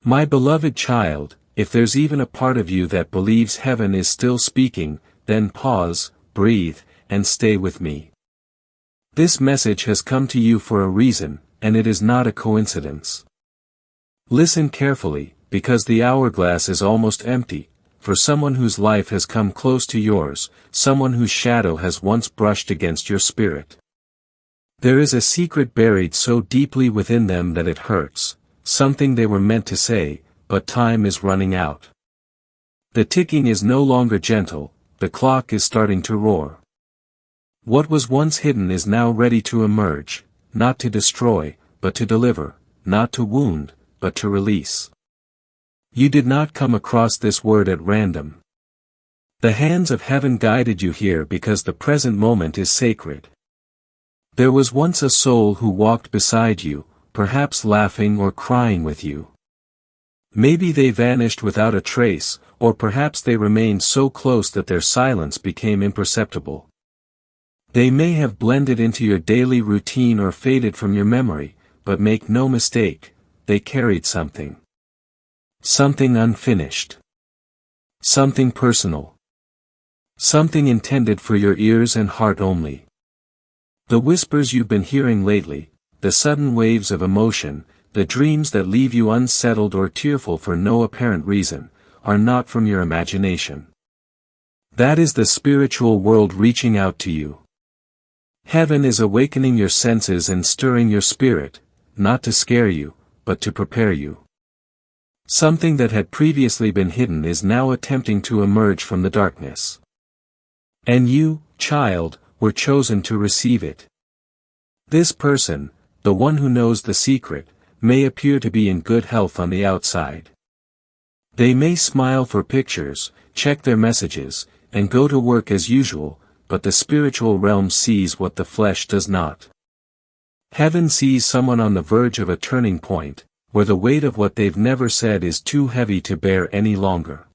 My beloved child, if there's even a part of you that believes heaven is still speaking, then pause, breathe, and stay with me. This message has come to you for a reason, and it is not a coincidence. Listen carefully, because the hourglass is almost empty, for someone whose life has come close to yours, someone whose shadow has once brushed against your spirit. There is a secret buried so deeply within them that it hurts, something they were meant to say, but time is running out. The ticking is no longer gentle, the clock is starting to roar. What was once hidden is now ready to emerge, not to destroy, but to deliver, not to wound, but to release. You did not come across this word at random. The hands of heaven guided you here because the present moment is sacred. There was once a soul who walked beside you, perhaps laughing or crying with you. Maybe they vanished without a trace, or perhaps they remained so close that their silence became imperceptible. They may have blended into your daily routine or faded from your memory, but make no mistake, they carried something. Something unfinished. Something personal. Something intended for your ears and heart only. The whispers you've been hearing lately, the sudden waves of emotion, the dreams that leave you unsettled or tearful for no apparent reason, are not from your imagination. That is the spiritual world reaching out to you. Heaven is awakening your senses and stirring your spirit, not to scare you, but to prepare you. Something that had previously been hidden is now attempting to emerge from the darkness. And you, child, were chosen to receive it. This person, the one who knows the secret, may appear to be in good health on the outside. They may smile for pictures, check their messages, and go to work as usual, but the spiritual realm sees what the flesh does not. Heaven sees someone on the verge of a turning point, where the weight of what they've never said is too heavy to bear any longer.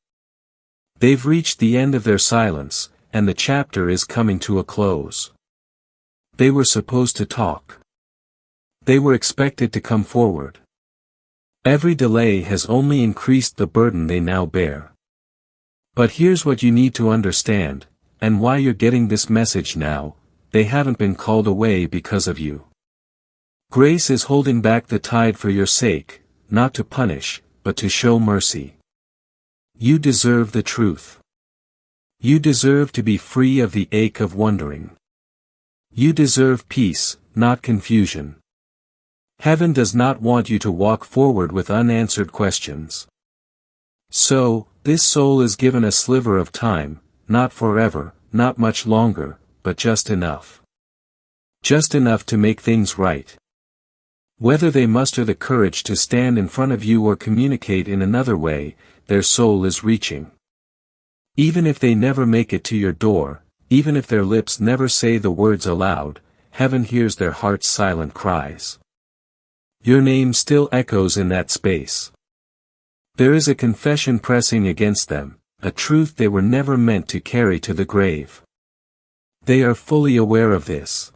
They've reached the end of their silence, and the chapter is coming to a close. They were supposed to talk. They were expected to come forward. Every delay has only increased the burden they now bear. But here's what you need to understand, and why you're getting this message now: they haven't been called away because of you. Grace is holding back the tide for your sake, not to punish, but to show mercy. You deserve the truth. You deserve to be free of the ache of wondering. You deserve peace, not confusion. Heaven does not want you to walk forward with unanswered questions. So, this soul is given a sliver of time, not forever, not much longer, but just enough. Just enough to make things right. Whether they muster the courage to stand in front of you or communicate in another way, their soul is reaching. Even if they never make it to your door, even if their lips never say the words aloud, heaven hears their heart's silent cries. Your name still echoes in that space. There is a confession pressing against them, a truth they were never meant to carry to the grave. They are fully aware of this.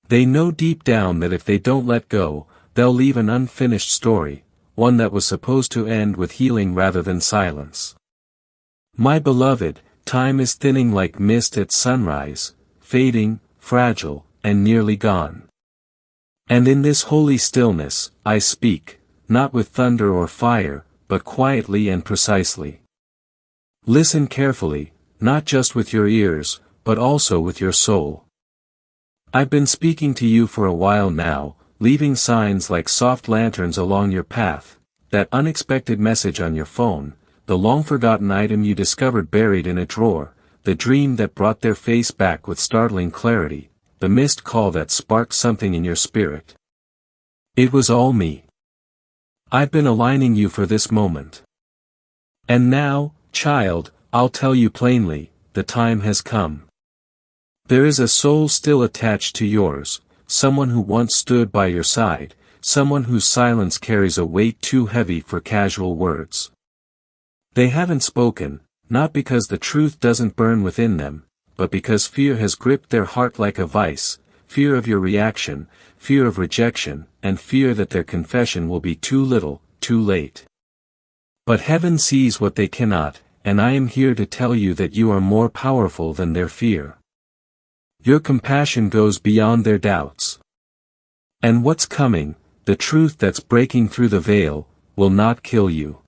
They know deep down that if they don't let go, they'll leave an unfinished story, one that was supposed to end with healing rather than silence. My beloved, time is thinning like mist at sunrise, fading, fragile, and nearly gone. And in this holy stillness, I speak, not with thunder or fire, but quietly and precisely. Listen carefully, not just with your ears, but also with your soul. I've been speaking to you for a while now, leaving signs like soft lanterns along your path, that unexpected message on your phone, the long-forgotten item you discovered buried in a drawer, the dream that brought their face back with startling clarity, the missed call that sparked something in your spirit. It was all me. I've been aligning you for this moment. And now, child, I'll tell you plainly, the time has come. There is a soul still attached to yours, someone who once stood by your side, someone whose silence carries a weight too heavy for casual words. They haven't spoken, not because the truth doesn't burn within them, but because fear has gripped their heart like a vice, fear of your reaction, fear of rejection, and fear that their confession will be too little, too late. But heaven sees what they cannot, and I am here to tell you that you are more powerful than their fear. Your compassion goes beyond their doubts. And what's coming, the truth that's breaking through the veil, will not kill you.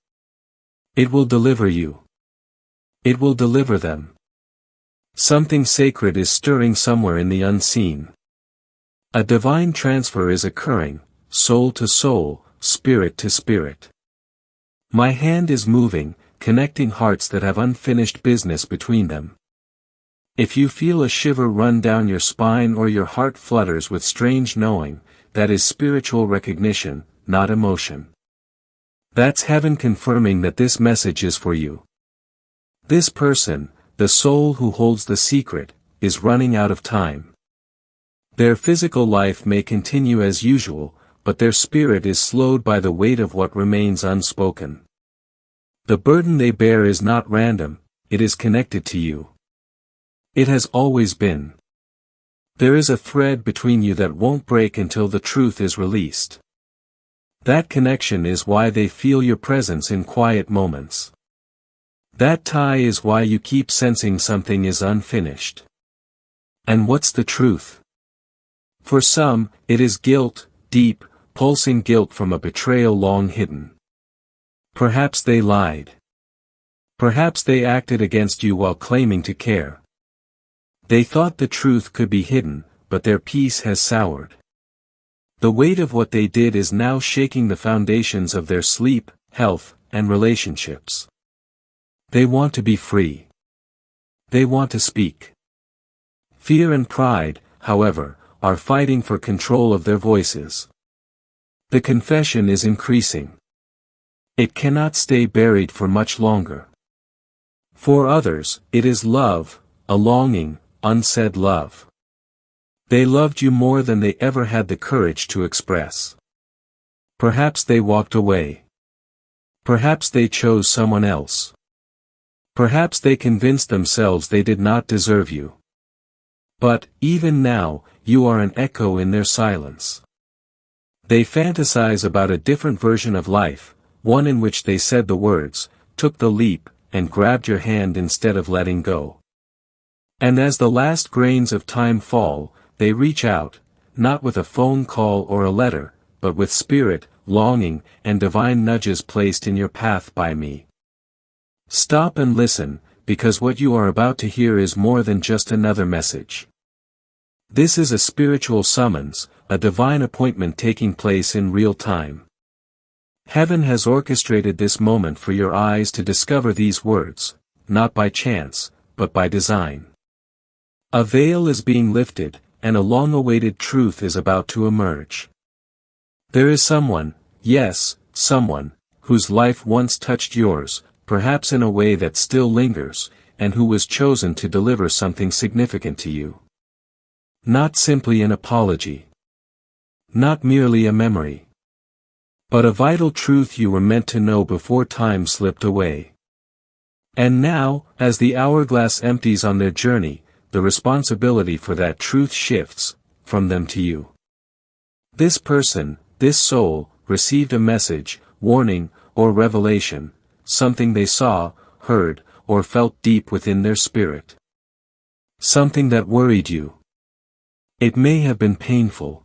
It will deliver you. It will deliver them. Something sacred is stirring somewhere in the unseen. A divine transfer is occurring, soul to soul, spirit to spirit. My hand is moving, connecting hearts that have unfinished business between them. If you feel a shiver run down your spine or your heart flutters with strange knowing, that is spiritual recognition, not emotion. That's heaven confirming that this message is for you. This person, the soul who holds the secret, is running out of time. Their physical life may continue as usual, but their spirit is slowed by the weight of what remains unspoken. The burden they bear is not random, it is connected to you. It has always been. There is a thread between you that won't break until the truth is released. That connection is why they feel your presence in quiet moments. That tie is why you keep sensing something is unfinished. And what's the truth? For some, it is guilt, deep, pulsing guilt from a betrayal long hidden. Perhaps they lied. Perhaps they acted against you while claiming to care. They thought the truth could be hidden, but their peace has soured. The weight of what they did is now shaking the foundations of their sleep, health, and relationships. They want to be free. They want to speak. Fear and pride, however, are fighting for control of their voices. The confession is increasing. It cannot stay buried for much longer. For others, it is love, a longing, unsaid love. They loved you more than they ever had the courage to express. Perhaps they walked away. Perhaps they chose someone else. Perhaps they convinced themselves they did not deserve you. But, even now, you are an echo in their silence. They fantasize about a different version of life, one in which they said the words, took the leap, and grabbed your hand instead of letting go. And as the last grains of time fall, they reach out, not with a phone call or a letter, but with spirit, longing, and divine nudges placed in your path by me. Stop and listen, because what you are about to hear is more than just another message. This is a spiritual summons, a divine appointment taking place in real time. Heaven has orchestrated this moment for your eyes to discover these words, not by chance, but by design. A veil is being lifted, and a long-awaited truth is about to emerge. There is someone, yes, someone, whose life once touched yours, perhaps in a way that still lingers, and who was chosen to deliver something significant to you. Not simply an apology. Not merely a memory. But a vital truth you were meant to know before time slipped away. And now, as the hourglass empties on their journey, the responsibility for that truth shifts, from them to you. This person, this soul, received a message, warning, or revelation, something they saw, heard, or felt deep within their spirit. Something that worried you. It may have been painful.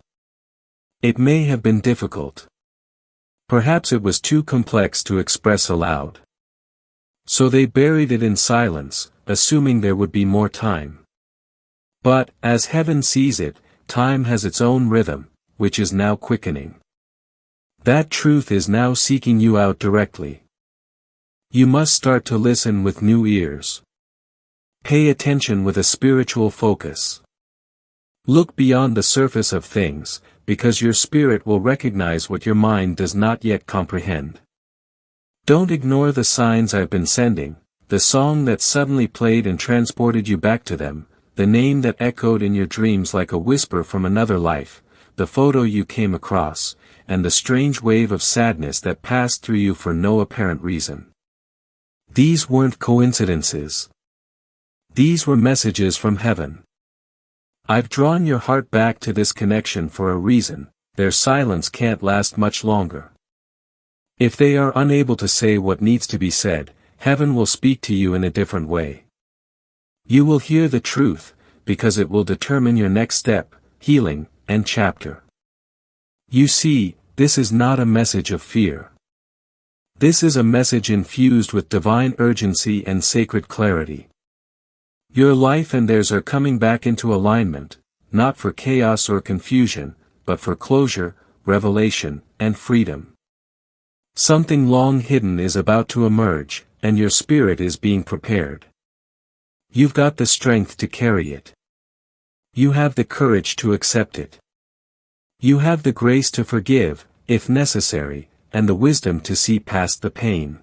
It may have been difficult. Perhaps it was too complex to express aloud. So they buried it in silence, assuming there would be more time. But, as heaven sees it, time has its own rhythm, which is now quickening. That truth is now seeking you out directly. You must start to listen with new ears. Pay attention with a spiritual focus. Look beyond the surface of things, because your spirit will recognize what your mind does not yet comprehend. Don't ignore the signs I've been sending, the song that suddenly played and transported you back to them, the name that echoed in your dreams like a whisper from another life, the photo you came across, and the strange wave of sadness that passed through you for no apparent reason. These weren't coincidences. These were messages from heaven. I've drawn your heart back to this connection for a reason, their silence can't last much longer. If they are unable to say what needs to be said, heaven will speak to you in a different way. You will hear the truth, because it will determine your next step, healing, and chapter. You see, this is not a message of fear. This is a message infused with divine urgency and sacred clarity. Your life and theirs are coming back into alignment, not for chaos or confusion, but for closure, revelation, and freedom. Something long hidden is about to emerge, and your spirit is being prepared. You've got the strength to carry it. You have the courage to accept it. You have the grace to forgive, if necessary, and the wisdom to see past the pain.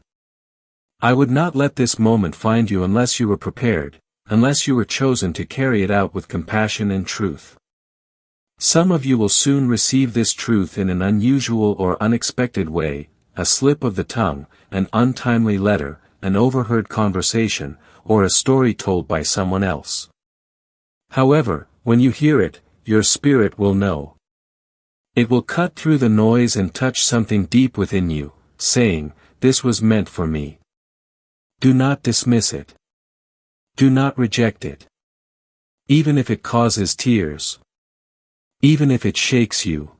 I would not let this moment find you unless you were prepared, unless you were chosen to carry it out with compassion and truth. Some of you will soon receive this truth in an unusual or unexpected way, a slip of the tongue, an untimely letter, an overheard conversation, or a story told by someone else. However, when you hear it, your spirit will know. It will cut through the noise and touch something deep within you, saying, "This was meant for me." Do not dismiss it. Do not reject it. Even if it causes tears. Even if it shakes you.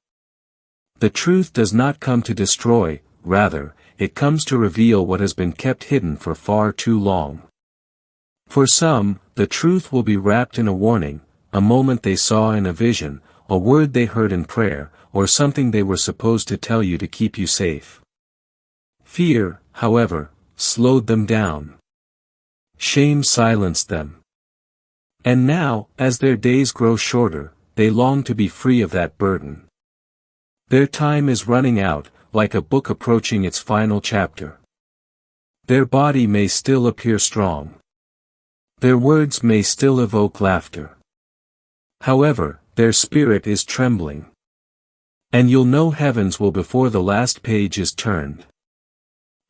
The truth does not come to destroy, rather, it comes to reveal what has been kept hidden for far too long. For some, the truth will be wrapped in a warning, a moment they saw in a vision, a word they heard in prayer, or something they were supposed to tell you to keep you safe. Fear, however, slowed them down. Shame silenced them. And now, as their days grow shorter, they long to be free of that burden. Their time is running out, like a book approaching its final chapter. Their body may still appear strong. Their words may still evoke laughter. However, their spirit is trembling. And you'll know heavens will before the last page is turned.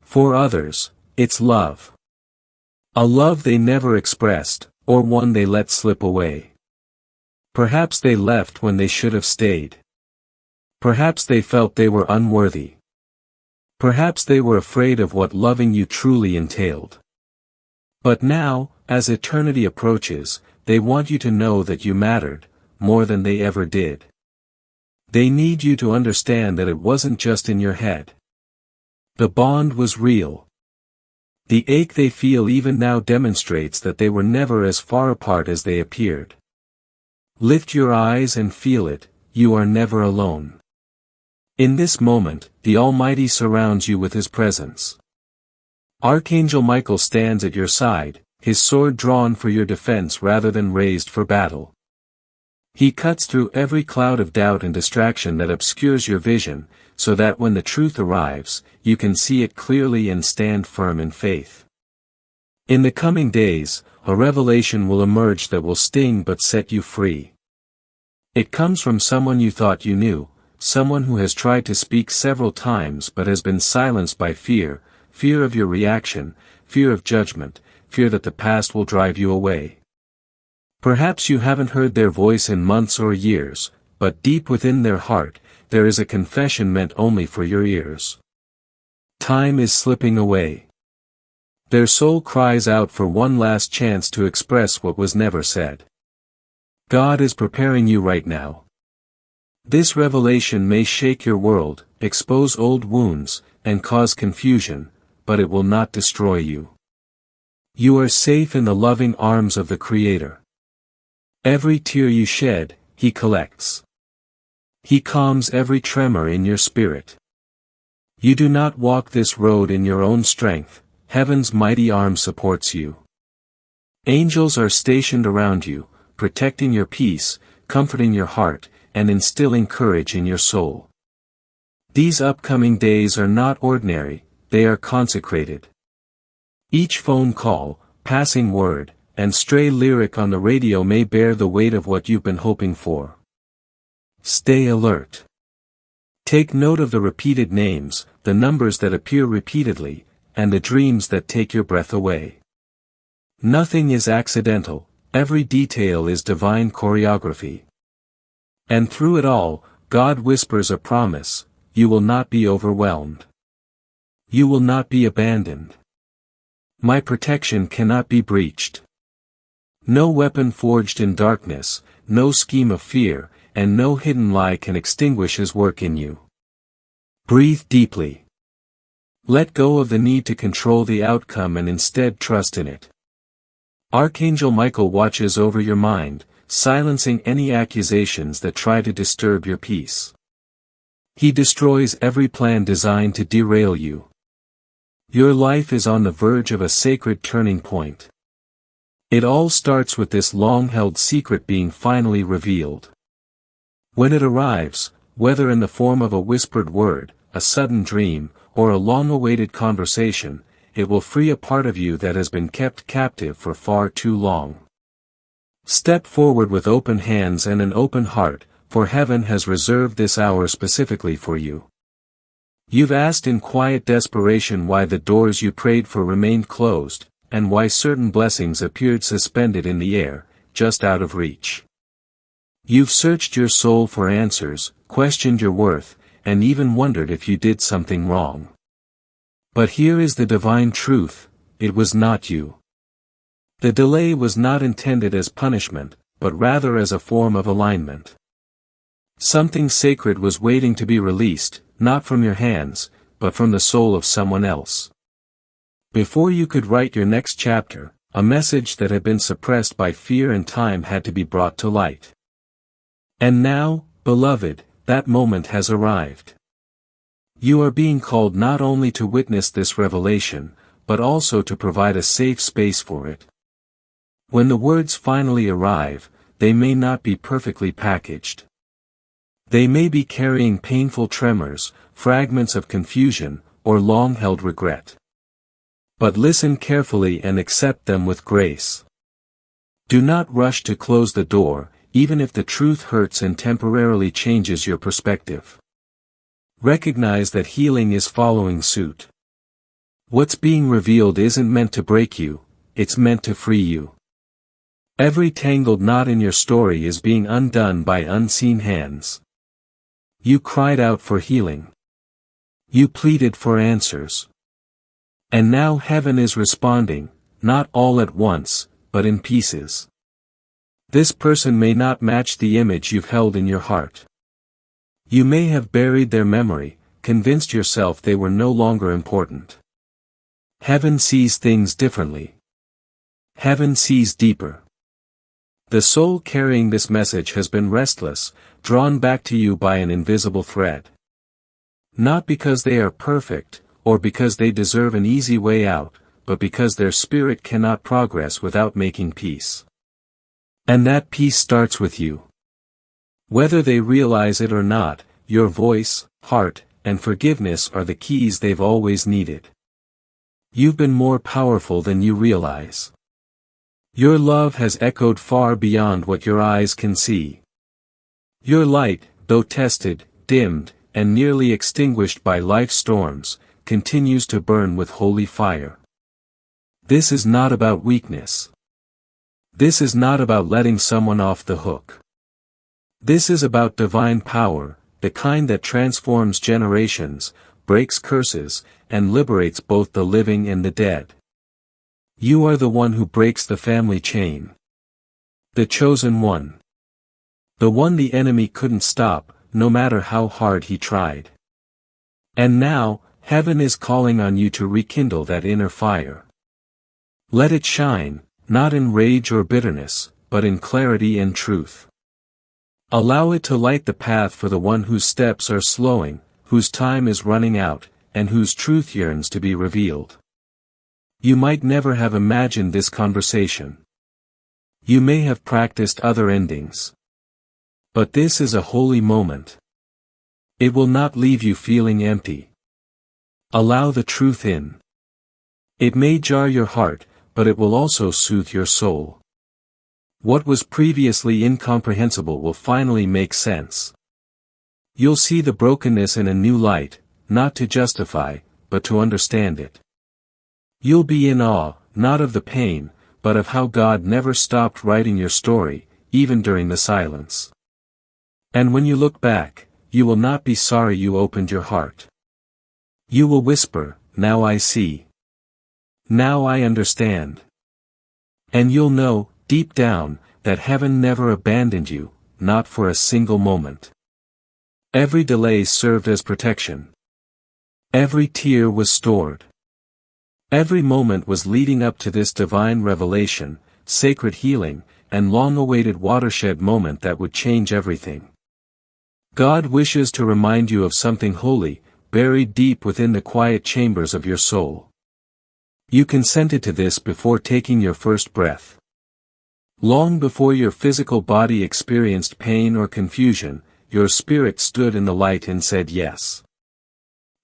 For others, it's love. A love they never expressed, or one they let slip away. Perhaps they left when they should have stayed. Perhaps they felt they were unworthy. Perhaps they were afraid of what loving you truly entailed. But now, as eternity approaches, they want you to know that you mattered, more than they ever did. They need you to understand that it wasn't just in your head. The bond was real. The ache they feel even now demonstrates that they were never as far apart as they appeared. Lift your eyes and feel it, you are never alone. In this moment, the Almighty surrounds you with His presence. Archangel Michael stands at your side, his sword drawn for your defense rather than raised for battle. He cuts through every cloud of doubt and distraction that obscures your vision, so that when the truth arrives, you can see it clearly and stand firm in faith. In the coming days, a revelation will emerge that will sting but set you free. It comes from someone you thought you knew, someone who has tried to speak several times but has been silenced by fear, fear of your reaction, fear of judgment, fear that the past will drive you away. Perhaps you haven't heard their voice in months or years, but deep within their heart, there is a confession meant only for your ears. Time is slipping away. Their soul cries out for one last chance to express what was never said. God is preparing you right now. This revelation may shake your world, expose old wounds, and cause confusion, but it will not destroy you. You are safe in the loving arms of the Creator. Every tear you shed, He collects. He calms every tremor in your spirit. You do not walk this road in your own strength, heaven's mighty arm supports you. Angels are stationed around you, protecting your peace, comforting your heart, and instilling courage in your soul. These upcoming days are not ordinary, they are consecrated. Each phone call, passing word, and stray lyric on the radio may bear the weight of what you've been hoping for. Stay alert. Take note of the repeated names, the numbers that appear repeatedly, and the dreams that take your breath away. Nothing is accidental, every detail is divine choreography. And through it all, God whispers a promise: you will not be overwhelmed. You will not be abandoned. My protection cannot be breached. No weapon forged in darkness, no scheme of fear, and no hidden lie can extinguish His work in you. Breathe deeply. Let go of the need to control the outcome and instead trust in it. Archangel Michael watches over your mind, silencing any accusations that try to disturb your peace. He destroys every plan designed to derail you. Your life is on the verge of a sacred turning point. It all starts with this long-held secret being finally revealed. When it arrives, whether in the form of a whispered word, a sudden dream, or a long-awaited conversation, it will free a part of you that has been kept captive for far too long. Step forward with open hands and an open heart, for heaven has reserved this hour specifically for you. You've asked in quiet desperation why the doors you prayed for remained closed, and why certain blessings appeared suspended in the air, just out of reach. You've searched your soul for answers, questioned your worth, and even wondered if you did something wrong. But here is the divine truth: it was not you. The delay was not intended as punishment, but rather as a form of alignment. Something sacred was waiting to be released, not from your hands, but from the soul of someone else. Before you could write your next chapter, a message that had been suppressed by fear and time had to be brought to light. And now, beloved, that moment has arrived. You are being called not only to witness this revelation, but also to provide a safe space for it. When the words finally arrive, they may not be perfectly packaged. They may be carrying painful tremors, fragments of confusion, or long-held regret. But listen carefully and accept them with grace. Do not rush to close the door, even if the truth hurts and temporarily changes your perspective. Recognize that healing is following suit. What's being revealed isn't meant to break you, it's meant to free you. Every tangled knot in your story is being undone by unseen hands. You cried out for healing. You pleaded for answers. And now heaven is responding, not all at once, but in pieces. This person may not match the image you've held in your heart. You may have buried their memory, convinced yourself they were no longer important. Heaven sees things differently. Heaven sees deeper. The soul carrying this message has been restless, drawn back to you by an invisible thread. Not because they are perfect, or because they deserve an easy way out, but because their spirit cannot progress without making peace. And that peace starts with you. Whether they realize it or not, your voice, heart, and forgiveness are the keys they've always needed. You've been more powerful than you realize. Your love has echoed far beyond what your eyes can see. Your light, though tested, dimmed, and nearly extinguished by life's storms, continues to burn with holy fire. This is not about weakness. This is not about letting someone off the hook. This is about divine power, the kind that transforms generations, breaks curses, and liberates both the living and the dead. You are the one who breaks the family chain. The chosen one. The one the enemy couldn't stop, no matter how hard he tried. And now, heaven is calling on you to rekindle that inner fire. Let it shine, not in rage or bitterness, but in clarity and truth. Allow it to light the path for the one whose steps are slowing, whose time is running out, and whose truth yearns to be revealed. You might never have imagined this conversation. You may have practiced other endings. But this is a holy moment. It will not leave you feeling empty. Allow the truth in. It may jar your heart, but it will also soothe your soul. What was previously incomprehensible will finally make sense. You'll see the brokenness in a new light, not to justify, but to understand it. You'll be in awe, not of the pain, but of how God never stopped writing your story, even during the silence. And when you look back, you will not be sorry you opened your heart. You will whisper, now I see. Now I understand. And you'll know, deep down, that heaven never abandoned you, not for a single moment. Every delay served as protection. Every tear was stored. Every moment was leading up to this divine revelation, sacred healing, and long-awaited watershed moment that would change everything. God wishes to remind you of something holy, buried deep within the quiet chambers of your soul. You consented to this before taking your first breath. Long before your physical body experienced pain or confusion, your spirit stood in the light and said yes.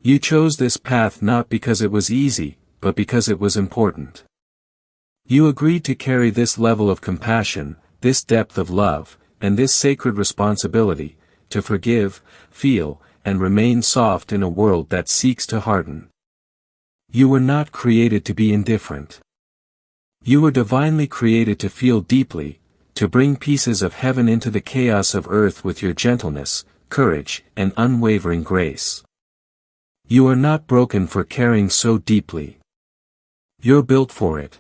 You chose this path not because it was easy, but because it was important. You agreed to carry this level of compassion, this depth of love, and this sacred responsibility, to forgive, feel, and remain soft in a world that seeks to harden. You were not created to be indifferent. You were divinely created to feel deeply, to bring pieces of heaven into the chaos of earth with your gentleness, courage, and unwavering grace. You are not broken for caring so deeply. You're built for it.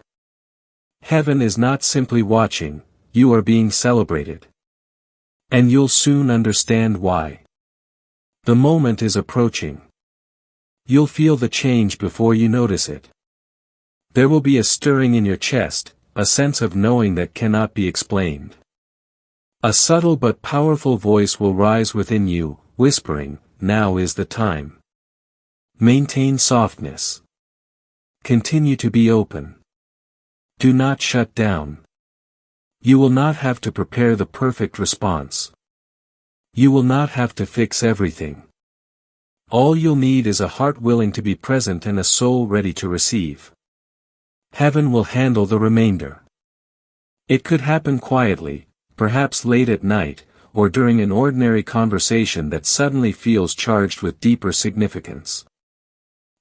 Heaven is not simply watching, you are being celebrated. And you'll soon understand why. The moment is approaching. You'll feel the change before you notice it. There will be a stirring in your chest, a sense of knowing that cannot be explained. A subtle but powerful voice will rise within you, whispering, "Now is the time." Maintain softness. Continue to be open. Do not shut down. You will not have to prepare the perfect response. You will not have to fix everything. All you'll need is a heart willing to be present and a soul ready to receive. Heaven will handle the remainder. It could happen quietly, perhaps late at night, or during an ordinary conversation that suddenly feels charged with deeper significance.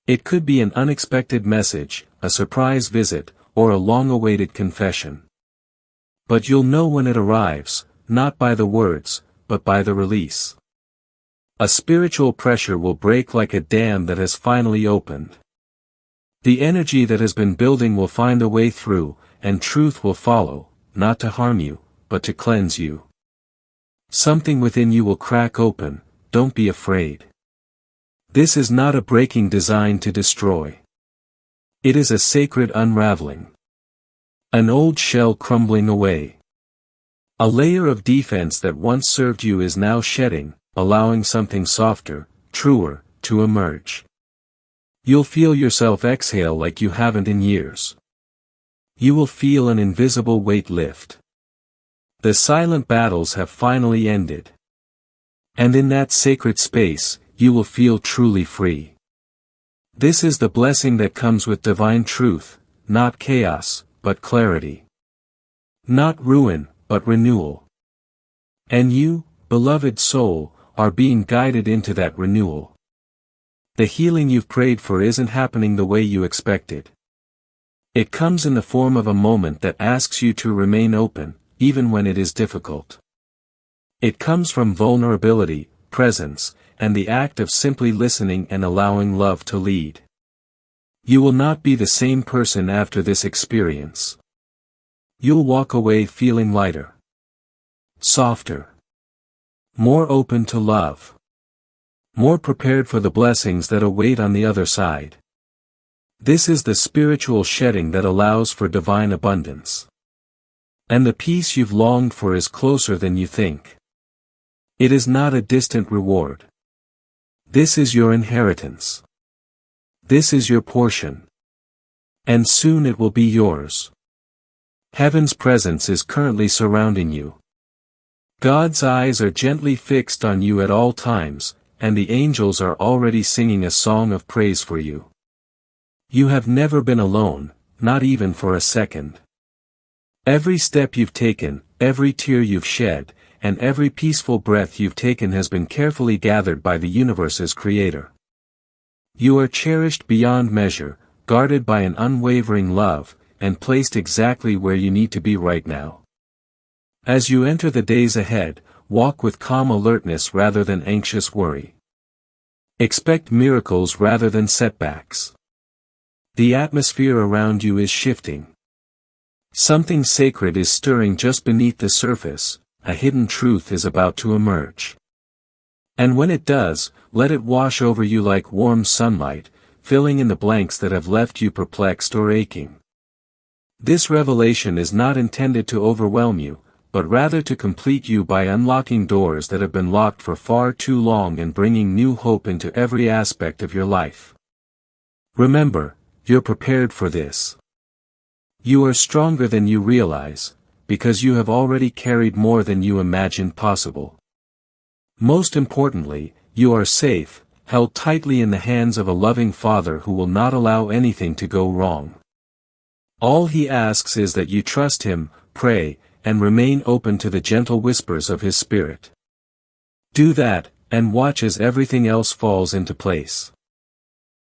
It could be an unexpected message, a surprise visit, or a long-awaited confession. But you'll know when it arrives, not by the words, but by the release. A spiritual pressure will break like a dam that has finally opened. The energy that has been building will find a way through, and truth will follow, not to harm you, but to cleanse you. Something within you will crack open, don't be afraid. This is not a breaking designed to destroy. It is a sacred unraveling. An old shell crumbling away. A layer of defense that once served you is now shedding, allowing something softer, truer, to emerge. You'll feel yourself exhale like you haven't in years. You will feel an invisible weight lift. The silent battles have finally ended. And in that sacred space, you will feel truly free. This is the blessing that comes with divine truth, not chaos, but clarity. Not ruin, but renewal. And you, beloved soul, are being guided into that renewal. The healing you've prayed for isn't happening the way you expected. It comes in the form of a moment that asks you to remain open, even when it is difficult. It comes from vulnerability, presence, and the act of simply listening and allowing love to lead. You will not be the same person after this experience. You'll walk away feeling lighter, softer, more open to love, more prepared for the blessings that await on the other side. This is the spiritual shedding that allows for divine abundance. And the peace you've longed for is closer than you think. It is not a distant reward. This is your inheritance. This is your portion. And soon it will be yours. Heaven's presence is currently surrounding you. God's eyes are gently fixed on you at all times, and the angels are already singing a song of praise for you. You have never been alone, not even for a second. Every step you've taken, every tear you've shed, and every peaceful breath you've taken has been carefully gathered by the universe's creator. You are cherished beyond measure, guarded by an unwavering love, and placed exactly where you need to be right now. As you enter the days ahead, walk with calm alertness rather than anxious worry. Expect miracles rather than setbacks. The atmosphere around you is shifting. Something sacred is stirring just beneath the surface, a hidden truth is about to emerge. And when it does, let it wash over you like warm sunlight, filling in the blanks that have left you perplexed or aching. This revelation is not intended to overwhelm you, but rather to complete you by unlocking doors that have been locked for far too long and bringing new hope into every aspect of your life. Remember, you're prepared for this. You are stronger than you realize, because you have already carried more than you imagined possible. Most importantly, you are safe, held tightly in the hands of a loving Father who will not allow anything to go wrong. All He asks is that you trust Him, pray, and remain open to the gentle whispers of His Spirit. Do that, and watch as everything else falls into place.